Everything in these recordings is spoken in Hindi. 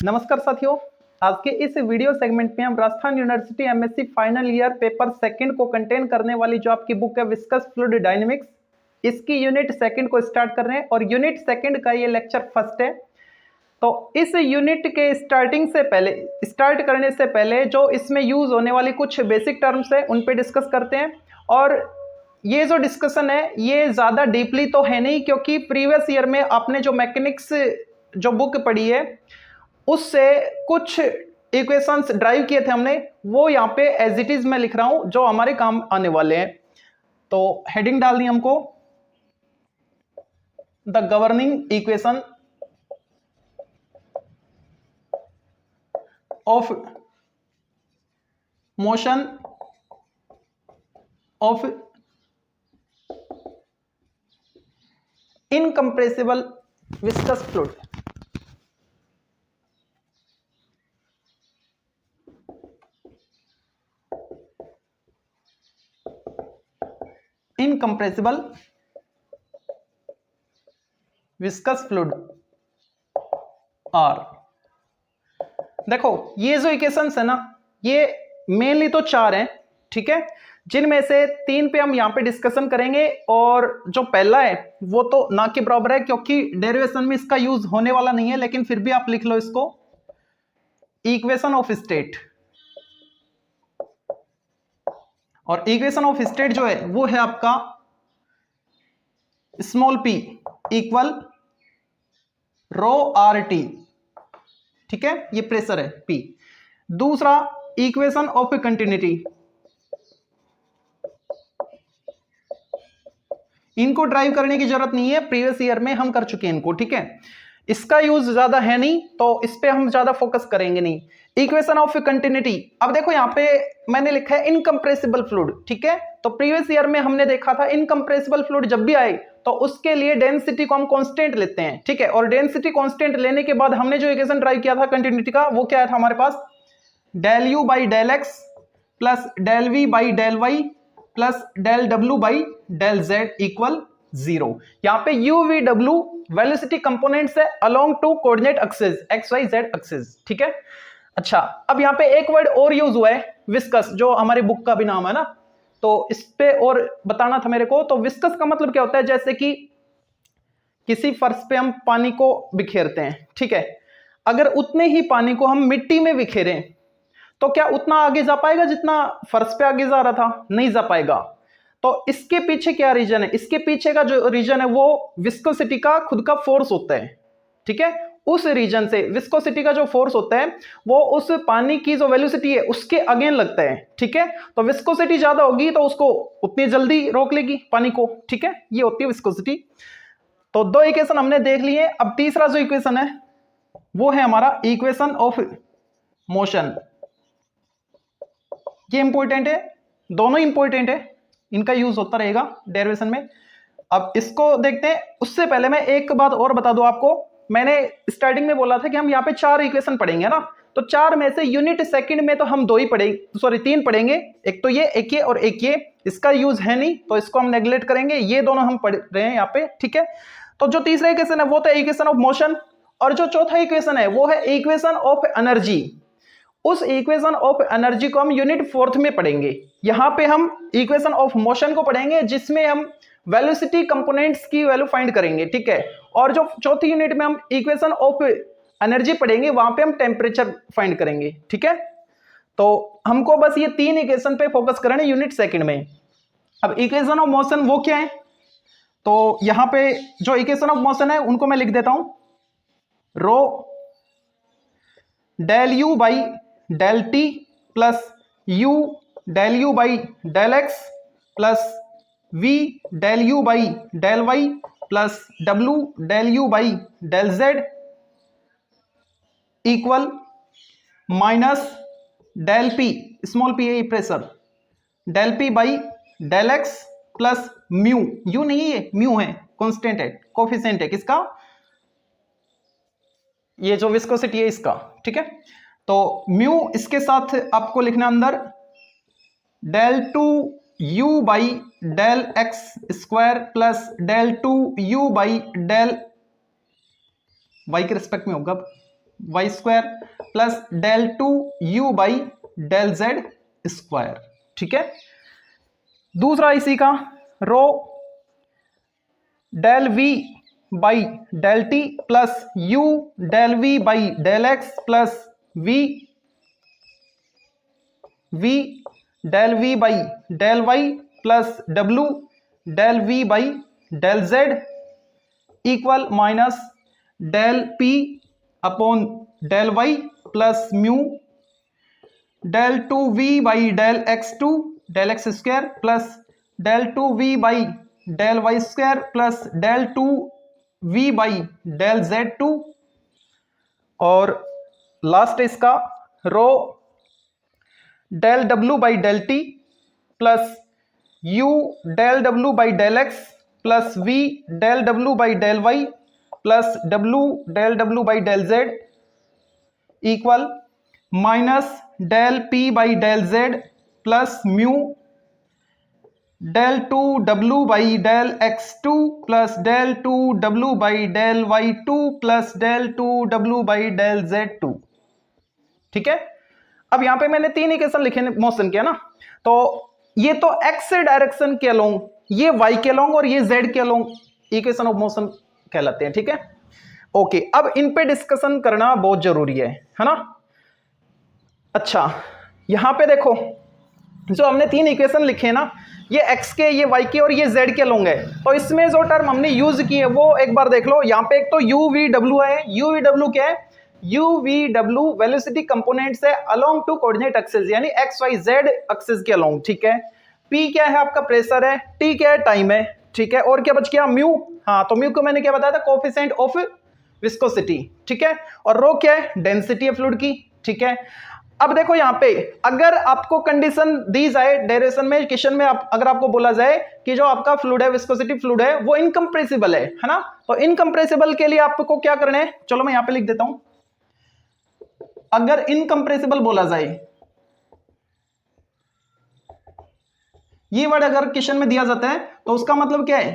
नमस्कार साथियों, आज के इस वीडियो सेगमेंट में हम Rajasthan university MSc final year paper second को कंटेन करने वाली जो आपकी बुक है विस्कस फ्लूइड डायनेमिक्स, इसकी यूनिट सेकंड को स्टार्ट कर रहे हैं और यूनिट सेकंड का ये लेक्चर फर्स्ट है। तो इस यूनिट के स्टार्ट करने से पहले जो इसमें यूज होने वाली कुछ बेसिक टर्म्स है उन पे डिस्कस करते हैं। और ये जो डिस्कशन है ये ज़्यादा डीपली तो है नहीं, क्योंकि प्रीवियस ईयर में आपने जो मैकेनिक्स जो बुक पढ़ी है उससे कुछ इक्वेशंस ड्राइव किए थे हमने, वो यहाँ पे एज इट इज मैं लिख रहा हूं जो हमारे काम आने वाले हैं। तो हेडिंग डालनी हमको, the governing equation of motion of incompressible viscous fluid. Incompressible viscous fluid are. देखो ये जो इक्वेशंस है ना, ये मेनली तो चार हैं, ठीक है, जिनमें से तीन पे हम यहां पे डिस्कशन करेंगे और जो पहला है वो तो ना के बराबर है, क्योंकि डेरिवेशन में इसका यूज होने वाला नहीं है, लेकिन फिर भी आप लिख लो इसको, इक्वेशन ऑफ स्टेट। और इक्वेशन ऑफ स्टेट जो है वो है आपका स्मॉल p इक्वल रो आर टी, ठीक है, ये प्रेशर है p। दूसरा इक्वेशन ऑफ कंटिन्यूटी, इनको ड्राइव करने की जरूरत नहीं है, प्रीवियस ईयर में हम कर चुके हैं इनको, ठीक है, इसका यूज ज्यादा है नहीं तो इस पे हम ज्यादा फोकस करेंगे नहीं। इक्वेशन ऑफ कंटिन्यूटी, अब देखो यहां पे मैंने लिखा है इनकम्प्रेसिबल फ्लूइड, ठीक है, तो प्रीवियस ईयर में हमने देखा था इनकम्प्रेसिबल फ्लूइड जब भी आए तो उसके लिए डेंसिटी को हम कांस्टेंट लेते हैं, ठीक है, और डेंसिटी कांस्टेंट लेने के बाद हमने जो इक्वेशन ड्राइव किया था कंटिन्यूटी का वो क्या आया था हमारे पास, del u by del x plus del v by del Y plus del W by del Z equal 0। यहां पे यू वी डब्ल्यू वेलोसिटी कंपोनेंट्स है along to coordinate axis x y z axis, ठीक है। अच्छा, अब यहां पे एक वर्ड और यूज हुआ है विस्कस, जो हमारी बुक का भी नाम है ना, तो इस पे और बताना था मेरे को। तो विस्कस का मतलब क्या होता है, जैसे कि किसी फर्श पे हम पानी को बिखेरते हैं, ठीक है, अगर उतने ही पानी को हम मिट्टी में बिखेरें तो क्या उतना आगे जा पाएगा जितना फर्श पे आगे जा रहा था? नहीं जा पाएगा। तो इसके पीछे क्या रीजन है, इसके पीछे का जो रीजन है वो विस्कोसिटी का खुद का फोर्स होता है, ठीक है, उस रीजन से विस्कोसिटी का जो फोर्स होता है वो उस पानी की जो वेलोसिटी है उसके अगेन लगता है, ठीक है, तो विस्कोसिटी ज्यादा होगी तो उसको उतनी जल्दी रोक लेगी पानी को, ठीक है, ये होती है विस्कोसिटी। तो दो इक्वेशन हमने देख लिए। अब तीसरा जो इक्वेशन है वो है हमारा इक्वेशन ऑफ मोशन। ये इंपॉर्टेंट है, दोनों इंपॉर्टेंट है, इनका यूज होता रहेगा डेरिवेशन में। अब इसको देखते हैं, उससे पहले मैं एक बात और बता दूं आपको, मैंने स्टार्टिंग में बोला था कि हम यहाँ पे चार इक्वेशन पढ़ेंगे ना, तो चार में से यूनिट सेकंड में तो हम दो ही पढ़ेंगे, सॉरी तीन पढ़ेंगे, एक तो ये और एक ये, इसका यूज है नहीं तो इसको हम नेग्लेक्ट करेंगे, ये दोनों हम पढ़ रहे हैं यहाँ पे, ठीक है। तो जो तीसरा इक्वेशन है वो तो इक्वेशन ऑफ मोशन, और जो चौथा इक्वेशन है वो है इक्वेशन ऑफ एनर्जी। उस इक्वेशन ऑफ एनर्जी को हम यूनिट फोर्थ में पढ़ेंगे। यहां पे हम इक्वेशन ऑफ मोशन को पढ़ेंगे जिसमें हम वेलोसिटी कंपोनेंट्स की वैल्यू फाइंड करेंगे, ठीक है, और जो चौथी यूनिट में हम इक्वेशन ऑफ एनर्जी पढ़ेंगे वहां पे हम टेम्परेचर फाइंड करेंगे, ठीक है। तो हमको बस ये तीन इक्वेशन पे फोकस करना है यूनिट सेकंड में। अब इक्वेशन ऑफ मोशन वो क्या है, तो यहां पे जो इक्वेशन ऑफ मोशन है उनको मैं लिख देता हूं, rho del u by del T plus you del u by del x plus we del u by del Y plus W del u by del Z equal minus del p, small p है pressure, del P by del x plus mu, u नहीं है म्यू है, कांस्टेंट है, कोफिशिएंट है किसका, ये जो विस्कोसिटी है इसका, ठीक है। तो म्यू इसके साथ आपको लिखना अंदर del two u by del x square plus del two u by del y के रिस्पेक्ट में होगा, y square plus del two u by del z square. ठीक है, दूसरा इसी का rho del v by del T plus you del v by del x plus we del v by del Y plus W del v by del Z equal minus del p upon del Y plus mu del two V by del x square plus del two V by del Y square plus del two V by del Z two. और लास्ट इसका rho del W by del T plus you del W by del x plus we del W by del Y plus W del W by del Z equal minus del P by del Z plus mu del two W by del x two plus del two W by del Y two plus del two W by del Z two. ठीक है, अब यहां पे मैंने तीन इक्वेशन लिखे मोशन के ना, तो ये तो एक्स डायरेक्शन के अलोंग, ये वाई के अलोंग और ये जेड के अलोंग इक्वेशन ऑफ मोशन कहलाते हैं। ठीक है, ओके, अब इन पे डिस्कशन करना बहुत जरूरी है ना। अच्छा, यहां पे देखो जो हमने तीन इक्वेशन लिखे ना, ये x के, ये y के और ये z के अलोंग है, तो इसमें जो टर्म हमने यूज की है वो एक बार देख लो। यहाँ पे एक तो UVW है, UVW क्या है, UVW वेलोसिटी कंपोनेंट्स है अलोंग टू कोऑर्डिनेट एक्सिस, यानी x y z एक्सिस के अलोंग। ठीक है, P क्या है आपका प्रेशर है, T क्या है टाइम है। ठीक है, और क्या बच गया म्यू, हाँ तो म्यू को मैंने क्या बताया था, कोएफिशिएंट ऑफ विस्कोसिटी। ठीक है, और रो क्या है, डेंसिटी है फ्लूइड की। ठीक है, अब देखो यहाँ पे अगर आपको कंडीशन दी जाए डेरिवेशन में, क्वेश्चन में अगर आपको बोला जाए कि जो आपका फ्लूइड है, विस्कोसिटी फ्लूइड है, वो इनकम्प्रेसिबल है ना, तो इनकम्प्रेसिबल के लिए आपको क्या करना है, चलो मैं यहाँ पे लिख देता हूं। अगर इनकम्प्रेसिबल बोला जाए, ये वर्ड अगर क्वेश्चन में दिया जाता है तो उसका मतलब क्या है,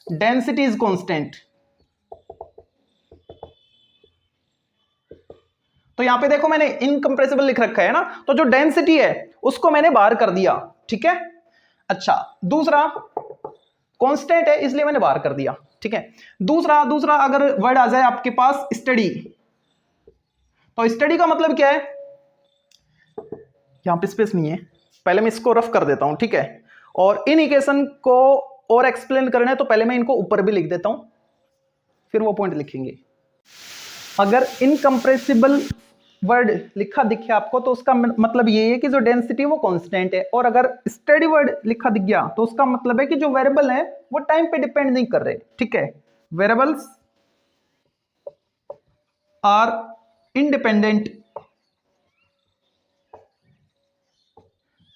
डेंसिटी इज कांस्टेंट। तो यहां पे देखो मैंने इनकम्प्रेसिबल लिख रखा है ना, तो जो डेंसिटी है उसको मैंने बाहर कर दिया। ठीक है, अच्छा दूसरा कांस्टेंट है इसलिए मैंने बाहर कर दिया। ठीक है, दूसरा अगर वर्ड आ जाए आपके पास स्टडी, तो स्टडी का मतलब क्या है, यहां पे स्पेस नहीं है, पहले मैं इसको रफ कर देता हूं। ठीक है, और इन इक्वेशन को और एक्सप्लेन करना है तो पहले मैं इनको ऊपर भी लिख देता हूं, फिर वो पॉइंट लिखेंगे। अगर इनकम्प्रेसिबल वर्ड लिखा दिखे आपको तो उसका मतलब ये है कि जो डेंसिटी वो कांस्टेंट है, और अगर स्टेडी वर्ड लिखा दिख गया तो उसका मतलब है कि जो वेरिएबल है वो टाइम पे डिपेंड नहीं कर रहे। ठीक है, variables are independent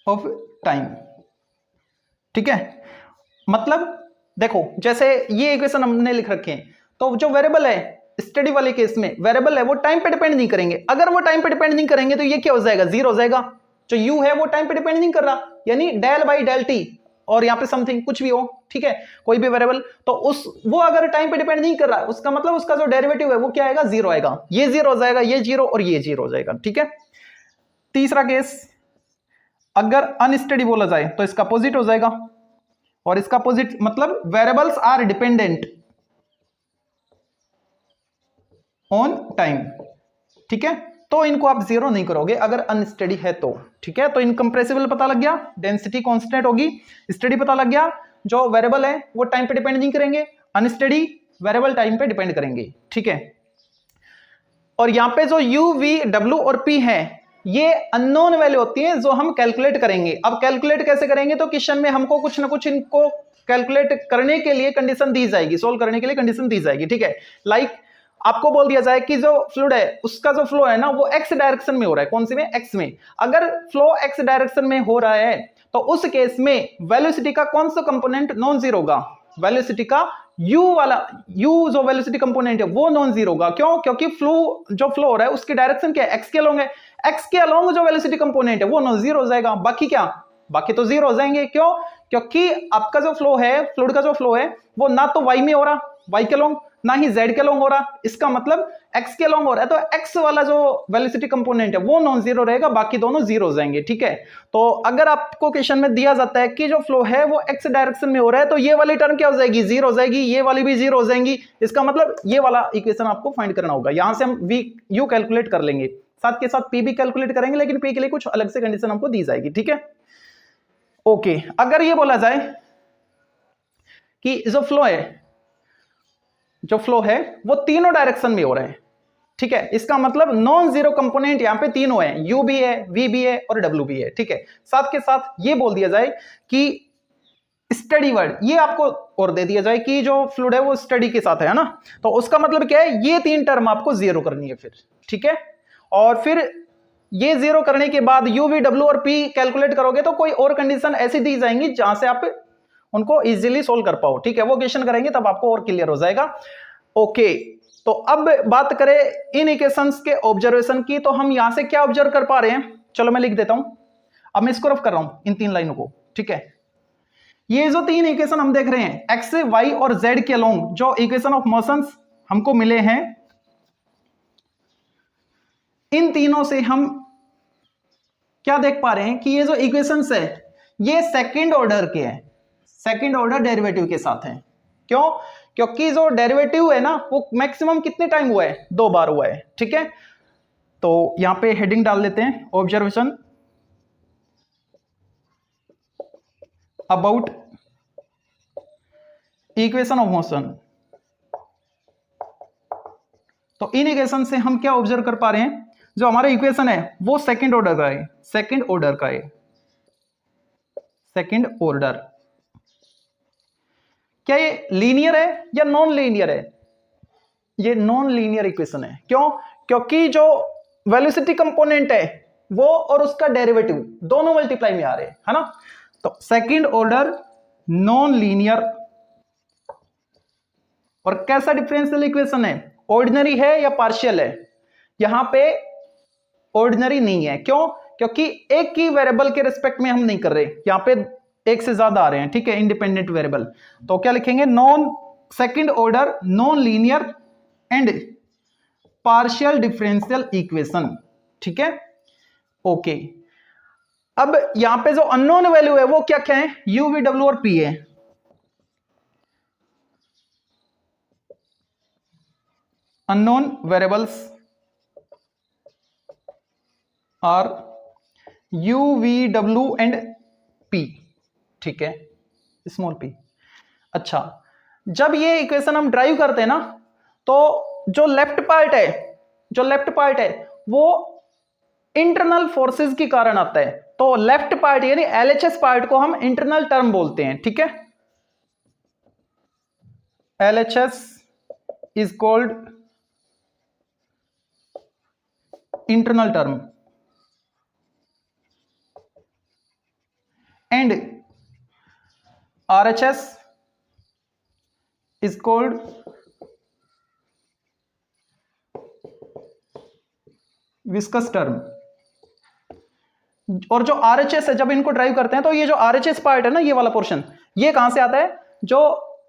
of time. ठीक है, मतलब देखो जैसे ये इक्वेशन हमने लिख रखे हैं, तो जो वेरिएबल है स्टडी वाले केस में वेरिएबल है वो टाइम पे डिपेंड नहीं करेंगे। अगर वो टाइम पे डिपेंड नहीं करेंगे तो ये क्या हो जाएगा, जीरो हो जाएगा। जो u है वो टाइम पे डिपेंड नहीं कर रहा, यानी डेल बाई डेल टी और यहाँ पे समथिंग कुछ भी हो। ठीक है, कोई भी वेरिएबल, तो वो अगर टाइम पे डिपेंड नहीं कर रहा, उसका मतलब उसका जो डेरिवेटिव है वो क्या आएगा, जीरो आएगा। ये जीरो हो जाएगा, ये जीरो और ये जीरो हो जाएगा। ठीक है, तीसरा केस अगर अनस्टडी बोला जाए तो इसका अपोजिट हो जाएगा, और इसका अपोजिट मतलब variables are dependent on time. ठीक है, तो इनको आप जीरो नहीं करोगे अगर अनस्टडी है तो। ठीक है, तो इनकम्प्रेसिबल पता लग गया, डेंसिटी कांस्टेंट होगी, स्टडी पता लग गया, जो वेरिएबल है वो टाइम पे डिपेंड नहीं करेंगे, अनस्टडी वेरिएबल टाइम पे डिपेंड करेंगे। ठीक है, और यहां पे जो u v w और p है ये अननोन वैल्यू होती है जो हम कैलकुलेट करेंगे। अब कैलकुलेट कैसे करेंगे, तो क्वेश्चन में हमको कुछ ना कुछ इनको कैलकुलेट करने के लिए कंडीशन दी जाएगी, सोल्व करने के लिए कंडीशन दी जाएगी। ठीक है, लाइक आपको बोल दिया जाए कि जो फ्लूइड है उसका जो फ्लो है ना वो एक्स डायरेक्शन में हो रहा है, कौन सी में, एक्स में। अगर फ्लो एक्स डायरेक्शन में हो रहा है तो उस केस में वेलोसिटी का कौन सा कंपोनेंट नॉन जीरो होगा, वेलोसिटी का u वाला, u जो वेलोसिटी कंपोनेंट है वो नॉन जीरो होगा। क्यों, क्योंकि जो फ्लो हो रहा है उसकी डायरेक्शन क्या है, एक्स के अलोंग है, एक्स के अलोंग जो वेलोसिटी कंपोनेंट है वो नॉन जीरो हो जाएगा। बाकी क्या, बाकी तो जीरो हो जाएंगे। क्यों, क्योंकि आपका जो फ्लो है, फ्लूइड का जो फ्लो है वो ना तो y में हो रहा, y के अलोंग, ना ही z के लॉन्ग हो रहा, इसका मतलब x के लॉन्ग हो रहा है, तो x वाला जो वेलोसिटी कंपोनेंट है वो नॉन जीरो रहेगा, बाकी दोनों जीरो हो जाएंगे। ठीक है, तो अगर आपको क्वेश्चन में दिया जाता है कि जो फ्लो है वो x डायरेक्शन में हो रहा है, तो ये वाली टर्म क्या हो जाएगी, जीरो हो जाएगी, ये वाली भी जीरो हो जाएंगी, इसका मतलब ये वाला इक्वेशन आपको फाइंड करना होगा। यहां से हम v u कैलकुलेट कर लेंगे, साथ के साथ p भी कैलकुलेट करेंगे, लेकिन p के लिए कुछ अलग से कंडीशन हमको दी जाएगी। ठीक है, ओके। अगर ये बोला जाए कि जो फ्लो है वो तीनों डायरेक्शन में हो रहा है, ठीक है, इसका मतलब नॉन जीरो कंपोनेंट यहां पे तीनों है, u भी है, v भी है और w भी है। ठीक है, साथ के साथ ये बोल दिया जाए कि स्टडी वर्ड, ये आपको और दे दिया जाए कि जो फ्लूइड है वो स्टडी के साथ है ना, तो उसका मतलब क्या है, ये तीन टर्म आपको जीरो करनी है फिर। ठीक है, और फिर ये जीरो करने के बाद u v w और p कैलकुलेट करोगे तो कोई और कंडीशन ऐसी दी जाएंगी जहां से आप उनको इजीली सोल्व कर पाओ। ठीक है, वो क्वेश्चन करेंगे तब आपको और क्लियर हो जाएगा। ओके, तो अब बात करें इन इक्वेशंस के ऑब्जर्वेशन की, तो हम यहां से क्या ऑब्जर्व कर पा रहे हैं, चलो मैं लिख देता हूं, अब मैं इसको रफ कर रहा हूं इन तीन लाइनों को। ठीक है, ये जो तीन इक्वेशन हम देख रहे हैं एक्स वाई और जेड के अलोंग जो इक्वेशन ऑफ मोशंस हमको मिले हैं, इन तीनों से हम क्या देख पा रहे हैं कि ये जो इक्वेशंस है ये सेकंड ऑर्डर के हैं, सेकंड ऑर्डर डेरिवेटिव के साथ हैं। क्यों? क्योंकि जो डेरिवेटिव है ना वो मैक्सिमम कितने टाइम हुआ है, 2 बार हुआ है। ठीक है, तो यहां पे हेडिंग डाल देते हैं, observation about equation of motion. तो इन इक्वेशन से हम क्या ऑब्जर्व कर पा रहे हैं, जो हमारा इक्वेशन है वो सेकंड ऑर्डर का है, सेकंड ऑर्डर का है, सेकंड ऑर्डर। क्या ये लीनियर है या नॉन लीनियर है? ये नॉन लीनियर इक्वेशन है। क्यों? क्योंकि जो वेलोसिटी कंपोनेंट है वो और उसका डेरिवेटिव दोनों मल्टीप्लाई में आ रहे हैं, है ना। तो सेकंड ऑर्डर नॉन लीनियर, और कैसा डिफरेंशियल इक्वेशन है, ऑर्डिनरी है या पार्शियल है? यहां पे ऑर्डिनरी नहीं है। क्यों? क्योंकि एक ही वेरिएबल के रिस्पेक्ट में हम नहीं कर रहे, यहां पे एक से ज्यादा आ रहे हैं। ठीक है, इंडिपेंडेंट वेरिएबल। तो क्या लिखेंगे, non second order non linear and partial differential equation. ठीक है, ओके। अब यहां पे जो अननोन वैल्यू है वो क्या क्या है, u v w और p है। Unknown variables are u v w and p। ठीक है, स्मॉल p। अच्छा, जब ये इक्वेशन हम ड्राइव करते हैं ना, तो जो लेफ्ट पार्ट है वो इंटरनल फोर्सेस के कारण आता है। तो लेफ्ट पार्ट यानी LHS पार्ट को हम इंटरनल टर्म बोलते हैं। ठीक है, LHS is called internal term and RHS is called viscous term. और जो RHS है, जब इनको ड्राइव करते हैं तो ये जो RHS पार्ट है ना, ये वाला पोर्शन, ये कहां से आता है, जो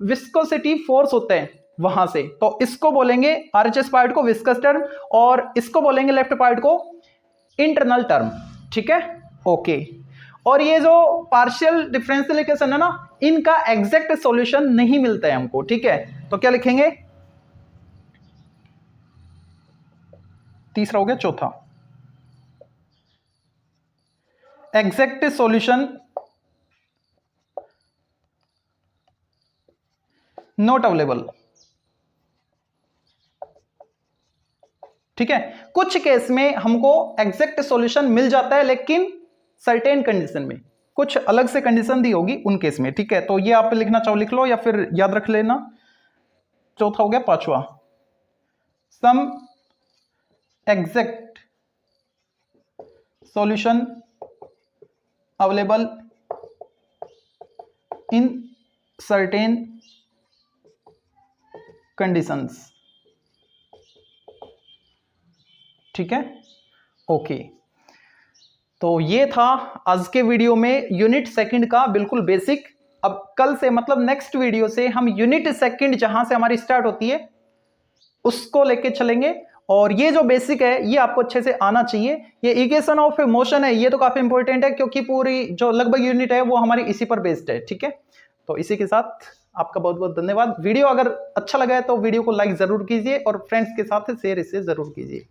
विस्कोसिटी फोर्स होते हैं वहां से। तो इसको बोलेंगे RHS पार्ट को विस्कस टर्म, और इसको बोलेंगे लेफ्ट पार्ट को इंटरनल टर्म। ठीक है, ओके। और ये जो पार्शियल डिफरेंशियल इक्वेशन है ना, इनका एग्जैक्ट सॉल्यूशन नहीं मिलता है हमको। ठीक है, तो क्या लिखेंगे, तीसरा हो गया, चौथा एग्जैक्ट सॉल्यूशन नॉट अवेलेबल। ठीक है, कुछ केस में हमको एग्जैक्ट सॉल्यूशन मिल जाता है, लेकिन सर्टेन कंडीशन में, कुछ अलग से कंडीशन दी होगी उन केस में। ठीक है, तो ये आप लिखना चाहो लिख लो या फिर याद रख लेना। चौथा हो गया, पांचवा some exact solution available in certain conditions. ठीक है, ओके। तो ये था आज के वीडियो में यूनिट सेकंड का बिल्कुल बेसिक। अब कल से मतलब नेक्स्ट वीडियो से हम यूनिट सेकंड जहां से हमारी स्टार्ट होती है उसको लेके चलेंगे। और ये जो बेसिक है ये आपको अच्छे से आना चाहिए। ये इक्वेशन ऑफ मोशन है, ये तो काफी इंपॉर्टेंट है क्योंकि पूरी जो लगभग यूनिट है वो हमारी इसी पर बेस्ड है। ठीक है, तो इसी के साथ आपका बहुत बहुत धन्यवाद। वीडियो अगर अच्छा लगा है तो वीडियो को लाइक जरूर कीजिए और फ्रेंड्स के साथ शेयर इसे जरूर कीजिए।